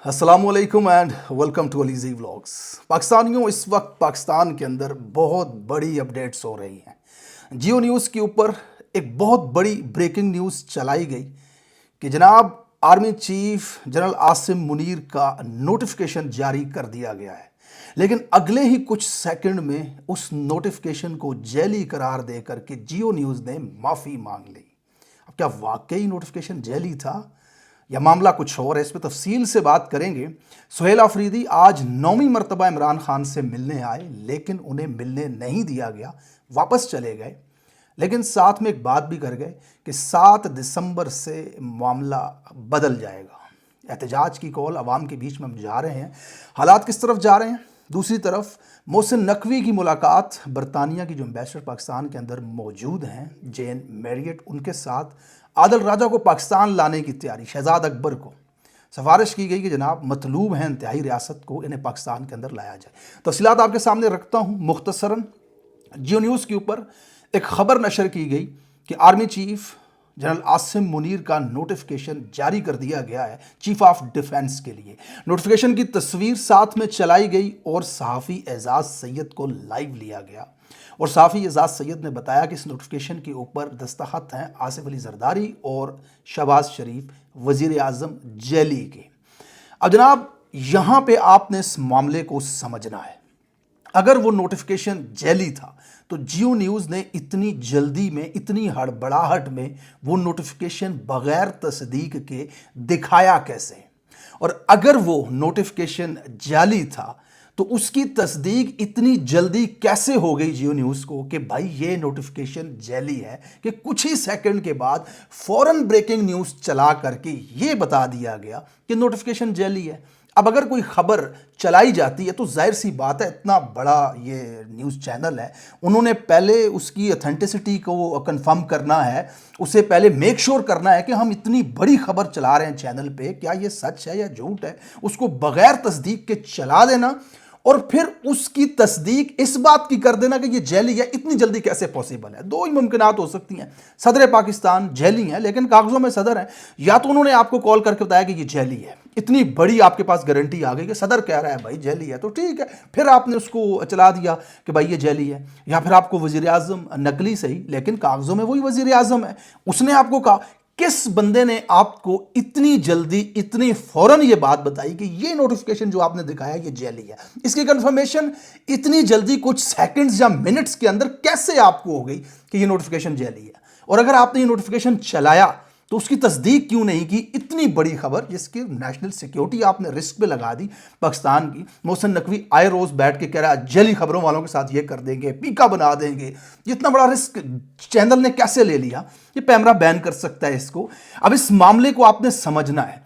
अस्सलाम वालेकुम and welcome to अलीज़ी vlogs. पाकिस्तानियों, इस वक्त पाकिस्तान के अंदर बहुत बड़ी अपडेट्स हो रही हैं। जियो न्यूज़ के ऊपर एक बहुत बड़ी ब्रेकिंग न्यूज़ चलाई गई कि जनाब army chief general Asim Munir का नोटिफिकेशन जारी कर दिया गया है, लेकिन अगले ही कुछ सेकंड में उस नोटिफिकेशन को जैली करार दे करके जियो न्यूज़ ने माफ़ी मांग ली। अब क्या वाकई नोटिफिकेशन जैली था या मामला कुछ और है, इस पर तफसील से बात करेंगे। सुहेल आफरीदी आज 9वीं मरतबा इमरान खान से मिलने आए, लेकिन उन्हें मिलने नहीं दिया गया, वापस चले गए। लेकिन साथ में एक बात भी कर गए कि 7 दिसंबर से मामला बदल जाएगा। एहतजाज की कॉल आवाम के बीच में हम जा रहे हैं। हालात किस तरफ जा रहे हैं? दूसरी तरफ मोहसिन नकवी की मुलाकात बरतानिया की जो एम्बेसडर पाकिस्तान के अंदर मौजूद हैं, जेन मैरियट, उनके साथ आदिल राजा को पाकिस्तान लाने की तैयारी। शहजाद अकबर को सिफारिश की गई कि जनाब मतलूब हैं इंतहाई रियासत को, इन्हें पाकिस्तान के अंदर लाया जाए। तफसीलात आपके सामने रखता हूँ मुख्तसरन। जियो न्यूज़ के ऊपर एक खबर नशर की गई कि army chief general Asim Munir का नोटिफिकेशन जारी कर दिया गया है चीफ ऑफ डिफेंस के लिए। नोटिफिकेशन की तस्वीर साथ में चलाई गई और सहाफ़ी एजाज सैयद को लाइव लिया गया और सहाफ़ी एजाज सैयद ने बताया कि इस नोटिफिकेशन के ऊपर दस्तखत हैं आसिफ अली जरदारी और शहबाज शरीफ वज़ीर आज़म जैली के। अब जनाब यहाँ पे आपने इस मामले को समझना है। अगर वो नोटिफिकेशन जैली था तो जियो न्यूज़ ने इतनी जल्दी में, इतनी हड़बड़ाहट में वो नोटिफिकेशन बगैर तस्दीक के दिखाया कैसे? और अगर वो नोटिफिकेशन जाली था तो उसकी तस्दीक इतनी जल्दी कैसे हो गई जियो न्यूज़ को कि भाई ये नोटिफिकेशन जैली है, कि कुछ ही सेकंड के बाद फौरन ब्रेकिंग न्यूज़ चला करके ये बता दिया गया कि नोटिफिकेशन जैली है। अब अगर कोई खबर चलाई जाती है तो जाहिर सी बात है, इतना बड़ा ये न्यूज़ चैनल है, उन्होंने पहले उसकी ऑथेंटिसिटी को कंफर्म करना है, उसे पहले मेक श्योर करना है कि हम इतनी बड़ी खबर चला रहे हैं चैनल पे, क्या ये सच है या झूठ है, उसको बगैर तस्दीक के चला देना और फिर उसकी तस्दीक इस बात की कर देना कि ये जैली है। इतनी जल्दी कैसे पॉसिबल है? दो ही मुमकिनात हो सकती हैं। सदर पाकिस्तान जैली हैं लेकिन कागजों में सदर हैं, या तो उन्होंने आपको कॉल करके बताया कि ये जैली है, इतनी बड़ी आपके पास गारंटी आ गई कि सदर कह रहा है भाई जैली है तो ठीक है, फिर आपने उसको चला दिया कि भाई ये जैली है। या फिर आपको वज़ीर आज़म, नकली सही लेकिन कागजों में वही वज़ीर आज़म है, उसने आपको कहा। किस बंदे ने आपको इतनी जल्दी, इतनी फौरन ये बात बताई कि ये नोटिफिकेशन जो आपने दिखाया ये जैली है? इसकी कंफर्मेशन इतनी जल्दी कुछ सेकंड्स या मिनट्स के अंदर कैसे आपको हो गई कि ये नोटिफिकेशन जैली है? और अगर आपने ये नोटिफिकेशन चलाया तो उसकी तस्दीक क्यों नहीं की? इतनी बड़ी खबर जिसकी नेशनल सिक्योरिटी आपने रिस्क पे लगा दी पाकिस्तान की। मोहसिन नकवी आए रोज़ बैठ के कह रहा है जैली खबरों वालों के साथ ये कर देंगे, पीका बना देंगे। इतना बड़ा रिस्क चैनल ने कैसे ले लिया? ये पैमरा बैन कर सकता है इसको। अब इस मामले को आपने समझना है।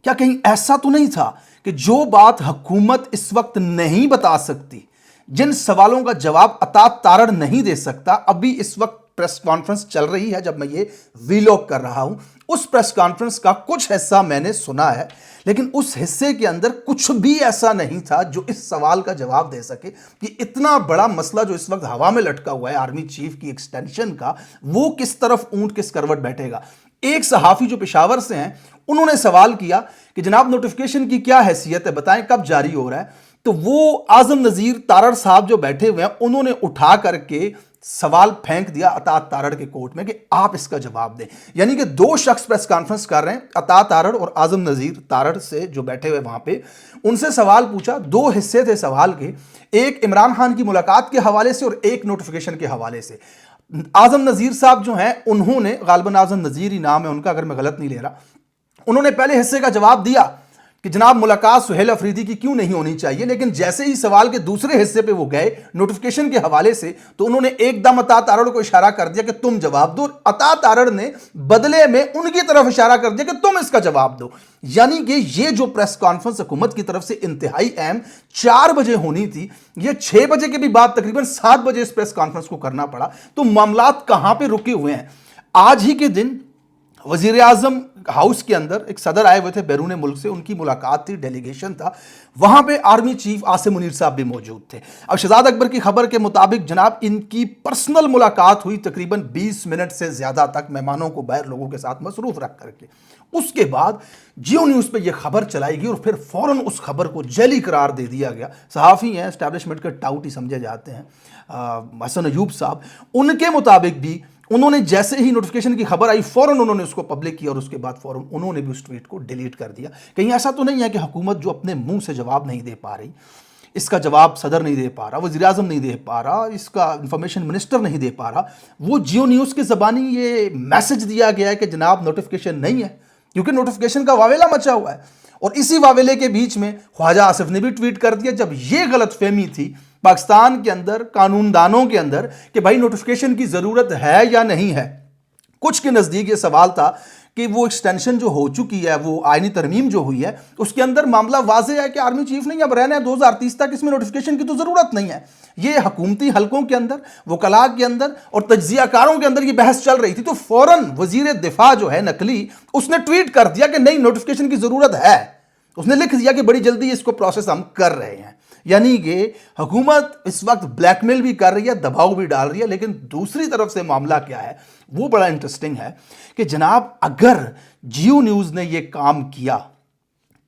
क्या कहीं ऐसा तो नहीं था कि जो बात हुकूमत इस वक्त नहीं बता सकती, जिन सवालों का जवाब अता तारड़ नहीं दे सकता, अभी इस वक्त प्रेस कॉन्फ्रेंस चल रही है जब मैं ये वीलॉग कर रहा हूं, उस प्रेस कॉन्फ्रेंस का कुछ हिस्सा मैंने सुना है, लेकिन उस हिस्से के अंदर कुछ भी ऐसा नहीं था जो इस सवाल का जवाब दे सके कि इतना बड़ा मसला जो इस वक्त हवा में लटका हुआ है आर्मी चीफ की एक्सटेंशन का, वो किस तरफ ऊंट किस करवट बैठेगा। एक सहाफ़ी जो पेशावर से हैं, उन्होंने सवाल किया कि जनाब नोटिफिकेशन की क्या हैसियत है, बताएं कब जारी हो रहा है? तो वो आजम नज़ीर तारड़ साहब जो बैठे हुए हैं, उन्होंने उठा करके सवाल फेंक दिया अता तारड़ के कोर्ट में कि आप इसका जवाब दें। यानी कि दो शख्स प्रेस कॉन्फ्रेंस कर रहे हैं, अता तारड़ और आजम नज़ीर तारड़ से जो बैठे हुए वहां पे, उनसे सवाल पूछा। दो हिस्से थे सवाल के, एक इमरान खान की मुलाकात के हवाले से और एक नोटिफिकेशन के हवाले से। आजम नज़ीर साहब जो हैं, उन्होंने, गालिबन आजम नज़ीर ही नाम है उनका अगर मैं गलत नहीं ले रहा, उन्होंने पहले हिस्से का जवाब दिया कि जनाब मुलाकात सुहेल अफरीदी की क्यों नहीं होनी चाहिए, लेकिन जैसे ही सवाल के दूसरे हिस्से पे वो गए नोटिफिकेशन के हवाले से, तो उन्होंने एकदम अता तारड़ को इशारा कर दिया कि तुम जवाब दो। अता तारड़ ने बदले में उनकी तरफ इशारा कर दिया कि तुम इसका जवाब दो। यानी कि ये जो प्रेस कॉन्फ्रेंस हुकूमत की तरफ से इंतहाई अहम 4 बजे होनी थी, ये 6 बजे के भी बाद तकरीबन 7 बजे इस प्रेस कॉन्फ्रेंस को करना पड़ा। तो मामलात कहां पर रुके हुए हैं? आज ही के दिन वज़ीर आज़म हाउस के अंदर एक सदर आए हुए थे बैरून मुल्क से, उनकी मुलाकात थी, डेलीगेशन था, वहां पे आर्मी चीफ आसिम मुनीर साहब भी मौजूद थे। अब शहजाद अकबर की खबर के मुताबिक जनाब इनकी पर्सनल मुलाकात हुई तकरीबन 20 मिनट से ज़्यादा तक, मेहमानों को बाहर लोगों के साथ मसरूफ़ रख करके। उसके बाद जियो न्यूज़ पे ये खबर चलाई गई और फिर फ़ौरन उस खबर को जली करार दे दिया गया। सहाफ़ी हैं, एस्टैब्लिशमेंट के टाउट ही समझे जाते हैं, हसन अयूब साहब, उनके मुताबिक भी उन्होंने जैसे ही नोटिफिकेशन की खबर आई फ़ौरन उन्होंने उसको पब्लिक किया और उसके बाद फ़ौरन उन्होंने भी उस ट्वीट को डिलीट कर दिया। कहीं ऐसा तो नहीं है कि हुकूमत जो अपने मुंह से जवाब नहीं दे पा रही, इसका जवाब सदर नहीं दे पा रहा, वज़ीर आज़म नहीं दे पा रहा, इसका इंफॉर्मेशन मिनिस्टर नहीं दे पा रहा, वो जियो न्यूज़ के ज़बानी ये मैसेज दिया गया है कि जनाब नोटिफिकेशन नहीं है, क्योंकि नोटिफिकेशन का वावेला मचा हुआ है। और इसी वावेले के बीच में ख्वाजा आसिफ ने भी ट्वीट कर दिया, जब ये गलतफहमी थी पाकिस्तान के अंदर, कानूनदानों के अंदर, कि भाई नोटिफिकेशन की ज़रूरत है या नहीं है। कुछ के नज़दीक ये सवाल था कि वो एक्सटेंशन जो हो चुकी है, वो आईनी तरमीम जो हुई है, उसके अंदर मामला वाज़ेह है कि आर्मी चीफ नहीं अब रहना है 2030 तक, इसमें नोटिफिकेशन की तो ज़रूरत नहीं है। ये हुकूमती हलकों के अंदर, वकला के अंदर और तज्जियाकारों के अंदर ये बहस चल रही थी, तो फ़ौरन वज़ीर दिफा जो है नकली, उसने ट्वीट कर दिया कि नहीं नोटिफिकेशन की ज़रूरत है। उसने लिख दिया कि बड़ी जल्दी इसको प्रोसेस हम कर रहे हैं। यानी कि हुकूमत इस वक्त ब्लैकमेल भी कर रही है, दबाव भी डाल रही है। लेकिन दूसरी तरफ से मामला क्या है वो बड़ा इंटरेस्टिंग है कि जनाब अगर जियो न्यूज़ ने ये काम किया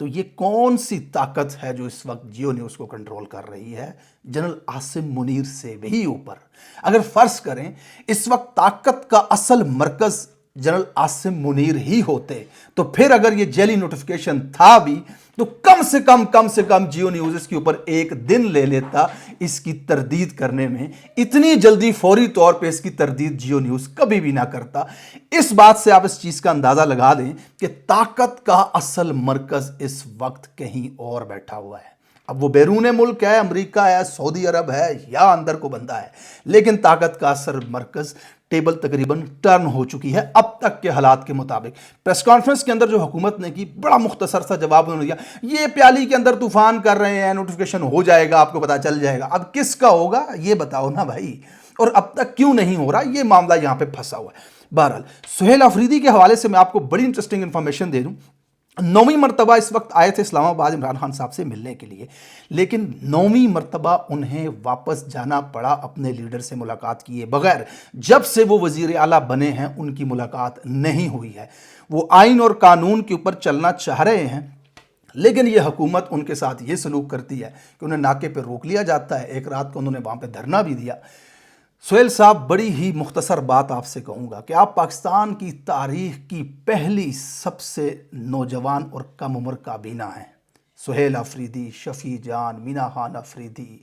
तो ये कौन सी ताकत है जो इस वक्त जियो न्यूज़ को कंट्रोल कर रही है, जनरल आसिम मुनीर से भी ऊपर। अगर फर्ज करें इस वक्त ताकत का असल मरकज जनरल आसिम मुनीर ही होते, तो फिर अगर ये जेली नोटिफिकेशन था भी तो कम से कम जियो न्यूज़ इसके ऊपर एक दिन ले लेता इसकी तरदीद करने में। इतनी जल्दी फौरी तौर पे इसकी तरदीद जियो न्यूज़ कभी भी ना करता। इस बात से आप इस चीज़ का अंदाज़ा लगा दें कि ताकत का असल मरकज़ इस वक्त कहीं और बैठा हुआ है। अब वो बैरून मुल्क है, अमेरिका है, सऊदी अरब है या अंदर को बंदा है, लेकिन ताकत का असल मरकज़ टेबल तकरीबन टर्न हो चुकी है अब तक के हालात के मुताबिक। प्रेस कॉन्फ्रेंस के अंदर जो हुकूमत ने की, बड़ा मुख्तसर सा जवाब उन्होंने दिया, ये प्याली के अंदर तूफान कर रहे हैं, नोटिफिकेशन हो जाएगा, आपको पता चल जाएगा। अब किसका होगा ये बताओ ना भाई, और अब तक क्यों नहीं हो रहा, ये मामला यहाँ पे फंसा हुआ है। बहरहाल सुहेल अफरीदी के हवाले से मैं आपको बड़ी इंटरेस्टिंग इंफॉर्मेशन दे दूँ। 9वीं मरतबा इस वक्त आए थे इस्लामाबाद इमरान खान साहब से मिलने के लिए, लेकिन 9वीं मरतबा उन्हें वापस जाना पड़ा अपने लीडर से मुलाकात किए बगैर। जब से वो वज़ीर आला बने हैं उनकी मुलाकात नहीं हुई है। वो आइन और कानून के ऊपर चलना चाह रहे हैं, लेकिन ये हुकूमत उनके साथ ये सलूक करती है कि उन्हें नाके पर रोक लिया जाता है। एक रात को उन्होंने वहाँ पर धरना भी दिया। सुहेल साहब, बड़ी ही मुख्तसर बात आपसे कहूँगा कि आप पाकिस्तान की तारीख़ की पहली सबसे नौजवान और कम उम्र काबीना हैं। सुहेल अफरीदी, शफ़ी जान, मीना खान अफरीदी,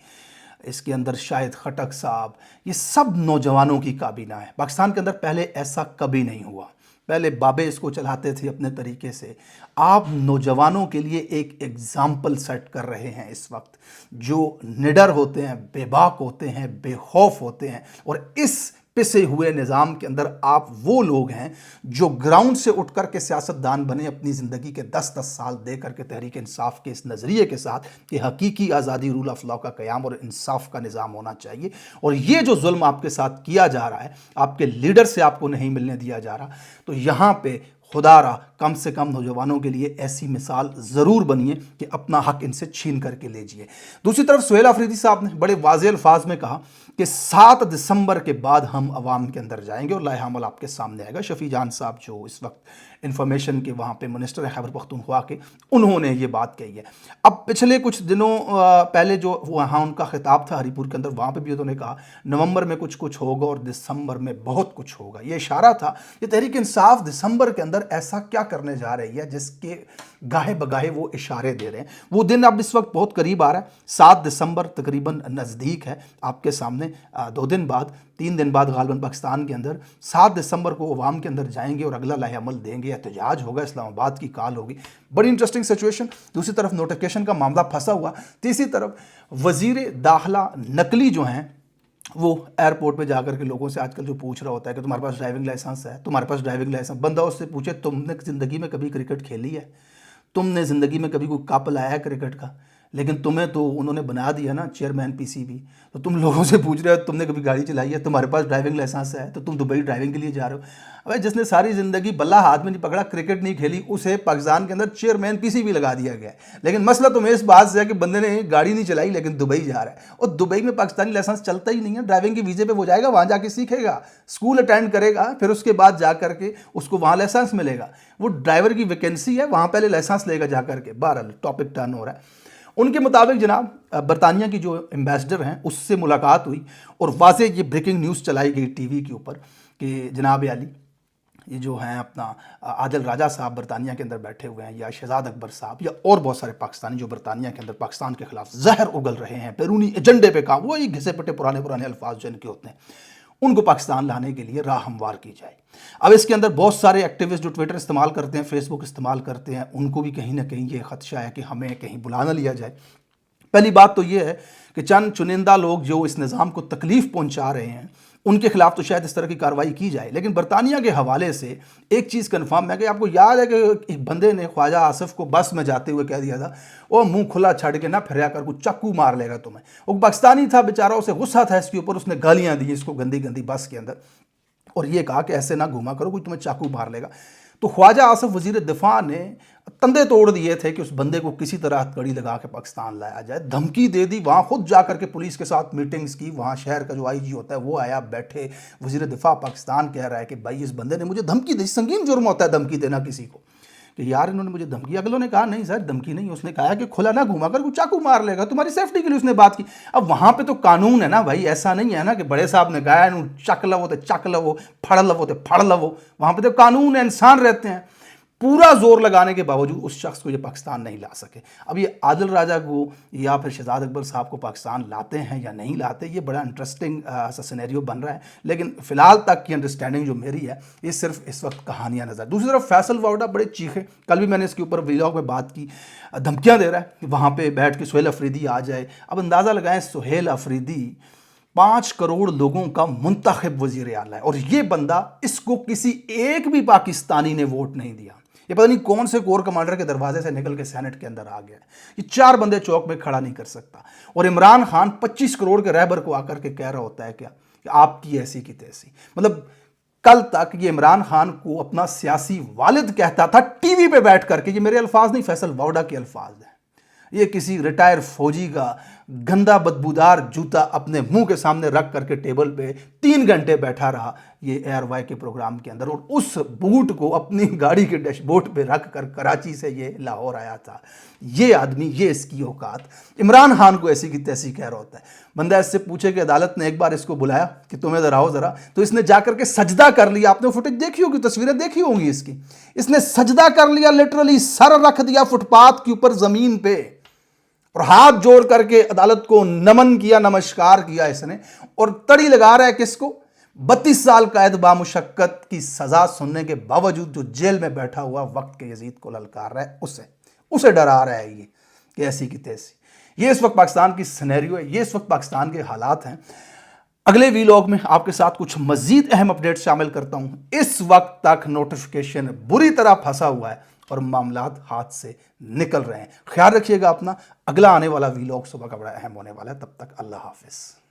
इसके अंदर शाहिद खटक साहब, ये सब नौजवानों की काबीना है। पाकिस्तान के अंदर पहले ऐसा कभी नहीं हुआ। पहले बाबे इसको चलाते थे अपने तरीके से। आप नौजवानों के लिए एक एग्ज़ाम्पल सेट कर रहे हैं इस वक्त, जो निडर होते हैं, बेबाक होते हैं, बेखौफ होते हैं। और इस पिसे हुए निज़ाम के अंदर आप वो लोग हैं जो ग्राउंड से उठ कर के सियासतदान बने, अपनी ज़िंदगी के 10-10 साल दे करके तहरीक इंसाफ के इस नज़रिए के साथ कि हकीकी आज़ादी, रूल ऑफ लॉ का क़याम और इंसाफ का निज़ाम होना चाहिए। और ये जो जुल्म आपके साथ किया जा रहा है, आपके लीडर से आपको नहीं मिलने दिया जा रहा, तो यहाँ पे खुदारा कम से कम नौजवानों के लिए ऐसी मिसाल ज़रूर बनिए कि अपना हक इनसे छीन करके लीजिए। दूसरी तरफ सुहेल अफरीदी साहब ने बड़े वाज़ेह अल्फाज में कहा कि 7 दिसंबर के बाद हम अवाम के अंदर जाएंगे और लाया अमल आपके सामने आएगा। शफ़ी जान साहब जो इस वक्त इन्फॉर्मेशन के वहाँ पे मिनिस्टर है खैबर पख्तूनख्वा के, उन्होंने ये बात कही है। अब पिछले कुछ दिनों पहले जो वहाँ उनका खिताब था हरीपुर के अंदर, वहाँ पे भी उन्होंने कहा नवंबर में कुछ होगा और दिसंबर में बहुत कुछ होगा। ये इशारा था कि तहरीक इंसाफ दिसंबर के अंदर ऐसा क्या करने जा रही है जिसके गाहे बगाहे वो इशारे दे रहे हैं। वो दिन अब इस वक्त बहुत करीब आ रहा है। 7 दिसंबर तकरीबन नज़दीक है आपके सामने। 2 दिन बाद, 3 दिन बाद गालिबन पाकिस्तान के अंदर 7 दिसंबर को अवाम के अंदर जाएंगे और अगला लाहे अमल देंगे, एहतजाज होगा, इस्लामाबाद की कॉल होगी। बड़ी इंटरेस्टिंग सिचुएशन। दूसरी तरफ नोटिफिकेशन का मामला फंसा हुआ। तीसरी तरफ वज़ीर दाखिला नकली जो हैं वो एयरपोर्ट पे जाकर के लोगों से आजकल जो पूछ रहा होता है कि तुम्हारे पास ड्राइविंग लाइसेंस है, तुम्हारे पास ड्राइविंग लाइसेंस। बंदा उससे पूछे तुमने ज़िंदगी में कभी क्रिकेट खेली है, तुमने ज़िंदगी में कभी कोई कप लाया है क्रिकेट का? लेकिन तुम्हें तो उन्होंने बना दिया ना चेयरमैन पीसीबी। तो तुम लोगों से पूछ रहे हो तुमने कभी गाड़ी चलाई है, तुम्हारे पास ड्राइविंग लाइसेंस है, तो तुम दुबई ड्राइविंग के लिए जा रहे हो। अबे जिसने सारी ज़िंदगी बल्ला हाथ में नहीं पकड़ा, क्रिकेट नहीं खेली, उसे पाकिस्तान के अंदर चेयरमैन पीसीबी लगा दिया गया है। लेकिन मसला तुम्हें इस बात से है कि बंदे ने गाड़ी नहीं चलाई लेकिन दुबई जा रहा है, और दुबई में पाकिस्तानी लाइसेंस चलता ही नहीं है। ड्राइविंग के वीज़े पे वो जाएगा, वहाँ जाके सीखेगा, स्कूल अटेंड करेगा, फिर उसके बाद जा करके उसको वहाँ लाइसेंस मिलेगा। वो ड्राइवर की वैकेंसी है, वहाँ पहले लाइसेंस लेगा जा करके। बहरहाल टॉपिक टर्न हो रहा है। उनके मुताबिक जनाब बरतानिया की जो एम्बेसडर हैं उससे मुलाकात हुई और वाज़े ये ब्रेकिंग न्यूज़ चलाई गई टीवी के ऊपर कि जनाब अली ये जो हैं अपना आदिल राजा साहब बरतानिया के अंदर बैठे हुए हैं, या शहजाद अकबर साहब, या और बहुत सारे पाकिस्तानी जो बरतानिया के अंदर पाकिस्तान के खिलाफ जहर उगल रहे हैं, बैरूनी एजेंडे पे काम, वो ये घिसे पटे पुराने अल्फाज जो इनके होते हैं, उनको पाकिस्तान लाने के लिए राह हमवार की जाए। अब इसके अंदर बहुत सारे एक्टिविस्ट जो ट्विटर इस्तेमाल करते हैं, फेसबुक इस्तेमाल करते हैं, उनको भी कहीं ना कहीं ये खदशा है कि हमें कहीं बुला ना लिया जाए। पहली बात तो ये है कि चंद चुनिंदा लोग जो इस निज़ाम को तकलीफ़ पहुंचा रहे हैं उनके खिलाफ तो शायद इस तरह की कार्रवाई की जाए। लेकिन बरतानिया के हवाले से एक चीज़ कन्फर्म है कि आपको याद है कि एक बंदे ने ख्वाजा आसिफ को बस में जाते हुए कह दिया था, वो मुंह खुला छड़ के ना फिर कर कुछ चाकू मार लेगा तुम्हें। वो पाकिस्तानी था बेचारा, उसे गुस्सा था इसके ऊपर, उसने गालियाँ दी इसको गंदी गंदी बस के अंदर, और ये कहा कि ऐसे ना घुमा करो, कोई तुम्हें चाकू मार लेगा। तो ख्वाजा आसिफ वज़ीर दिफा ने तंदे तोड़ दिए थे कि उस बंदे को किसी तरह हथकड़ी लगा के पाकिस्तान लाया जाए, धमकी दे दी, वहाँ खुद जा करके पुलिस के साथ मीटिंग्स की, वहाँ शहर का जो आईजी होता है वो आया, बैठे, वज़ीर दिफा पाकिस्तान कह रहा है कि भाई इस बंदे ने मुझे धमकी दी। संगीन जुर्म होता है धमकी देना किसी को, कि यार इन्होंने मुझे धमकी। अगलों ने कहा नहीं सर धमकी नहीं, उसने कहा कि खुला ना घुमा कर वो चाकू मार लेगा, तुम्हारी सेफ्टी के लिए उसने बात की। अब वहाँ पे तो कानून है ना भाई, ऐसा नहीं है ना कि बड़े साहब ने कहा चक लवो तो चक लवो, फड़ लवो तो फड़ लवो। वहाँ पे तो कानून है, इंसान रहते हैं। पूरा जोर लगाने के बावजूद उस शख्स को ये पाकिस्तान नहीं ला सके। अब ये आदिल राजा को या फिर शहजाद अकबर साहब को पाकिस्तान लाते हैं या नहीं लाते, ये बड़ा इंटरेस्टिंग सा सिनेरियो बन रहा है। लेकिन फ़िलहाल तक की अंडरस्टैंडिंग जो मेरी है ये सिर्फ इस वक्त कहानियाँ नज़र। दूसरी तरफ फैसल वावड़ा बड़े चीखे, कल भी मैंने इसके ऊपर व्लॉग में बात की, धमकियाँ दे रहा है कि वहाँ पर बैठ के सुहेल अफरीदी आ जाए। अब अंदाज़ा लगाएं सुहेल अफरीदी 5 करोड़ लोगों का मुंतखब वज़ीर आला है, और ये बंदा, इसको किसी एक भी पाकिस्तानी ने वोट नहीं दिया। ये पता नहीं कौन से कोर कमांडर के दरवाजे से निकल के सेनेट के अंदर आ गया। ये 4 बंदे चौक में खड़ा नहीं कर सकता। और इमरान खान 25 करोड़ के रहबर को आकर के कह रहा होता है क्या कि आपकी ऐसी की तैसी। मतलब कल तक ये इमरान खान को अपना सियासी वालिद कहता था टीवी पे बैठ करके। ये मेरे अल्फाज नहीं, फैसल वावड़ा के अल्फाज हैं। ये किसी रिटायर फौजी का गंदा बदबूदार जूता अपने मुंह के सामने रख करके टेबल पे 3 घंटे बैठा रहा ये ARY के प्रोग्राम के अंदर, और उस बूट को अपनी गाड़ी के डैशबोर्ड पे रख कर कराची से ये लाहौर आया था। ये आदमी, ये इसकी औकात, इमरान खान को ऐसी की तैसी कह रहा होता है। बंदा इससे पूछे कि अदालत ने एक बार इसको बुलाया कि तुम इधर आओ ज़रा, तो इसने जा करके सजदा कर लिया। आपने फुटेज देखी होगी, तस्वीरें देखी होंगी इसकी। इसने सजदा कर लिया, लिटरली सर रख दिया फुटपाथ के ऊपर ज़मीन पे, और हाथ जोड़ करके अदालत को नमन किया, नमस्कार किया इसने। और तड़ी लगा रहा है किसको? 32 साल कैद बामुशक्कत की सजा सुनने के बावजूद जो जेल में बैठा हुआ वक्त के यजीद को ललकार रहा है, उसे डरा रहा है ये कि ऐसी की तैसी। ये इस वक्त पाकिस्तान की सिनेरियो है, ये इस वक्त पाकिस्तान के हालात हैं। अगले वीलॉग में आपके साथ कुछ मजीद अहम अपडेट शामिल करता हूं। इस वक्त तक नोटिफिकेशन बुरी तरह फंसा हुआ है और मामलात हाथ से निकल रहे हैं। ख्याल रखिएगा अपना। अगला आने वाला वीलॉग सुबह का बड़ा अहम होने वाला है। तब तक अल्लाह हाफिज़।